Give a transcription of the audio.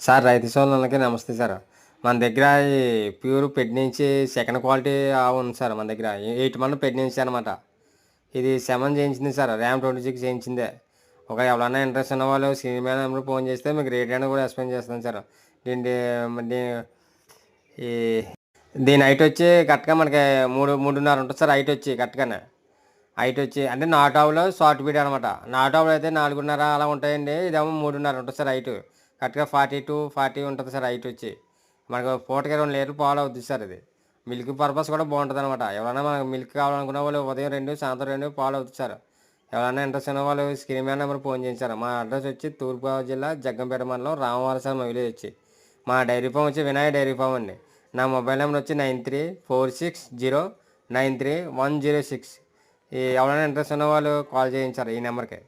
Sir రైతు సోదరులకి నమస్తే సార్. మన దగ్గర ఈ ప్యూర్ పెడ్ నుంచి సెకండ్ క్వాలిటీ ఆవు ఉంది సార్ మన దగ్గర. 8 మంది పెడ్ నుంచి అనమాట. ఇది 7 చేయించింది సార్. ర్యామ్ 26 చేయించిందే. ఎవరైనా ఇంట్రెస్ట్ ఉన్న వాళ్ళు సినిమా నెంబర్ ఫోన్ చేస్తే మీకు రేట్ అనేది కూడా ఎక్స్ప్లెయిన్ చేస్తాను సార్. దీని దీ ఈ దీని హైట్ వచ్చి కరెక్ట్గా మనకి 3.5 ఉంటుంది సార్. హైట్ వచ్చి కరెక్ట్గానే హైట్ వచ్చి అంటే నాటు ఆవులో షార్ట్ బీడ్ అనమాట. నాటు ఆవులు అయితే 4.5 అలా ఉంటాయండి. ఇదేమో 3.5 ఉంటుంది సార్ హైట్. కరెక్ట్గా 40 ఉంటుంది సార్ హైట్ వచ్చి. మనకు పూటకి 2 లీటర్లు పాలు అవుతుంది సార్ ఇది. మిల్క్ పర్పస్ కూడా బాగుంటుంది అనమాట. ఎవరైనా మనకు మిల్క్ కావాలనుకున్న వాళ్ళు ఉదయం 2 సాయంత్రం 2 పాలు అవుతుంది సార్. ఎవరైనా ఇంట్రెస్ట్ ఉన్న వాళ్ళు స్క్రీన్ మీద నెంబర్ ఫోన్ చేయించారు. మా అడ్రస్ వచ్చి తూర్పుగోదావరి జిల్లా జగ్గంపేట మండలం రామవారం సార్ మా విలేజ్ వచ్చి. మా డైరీ ఫామ్ వచ్చి వినాయక డైరీ ఫామ్ అండి. నా మొబైల్ నెంబర్ వచ్చి 9346093106. ఎవరైనా ఇంట్రెస్ట్ ఉన్న వాళ్ళు కాల్ చేయించారు ఈ నెంబర్కి.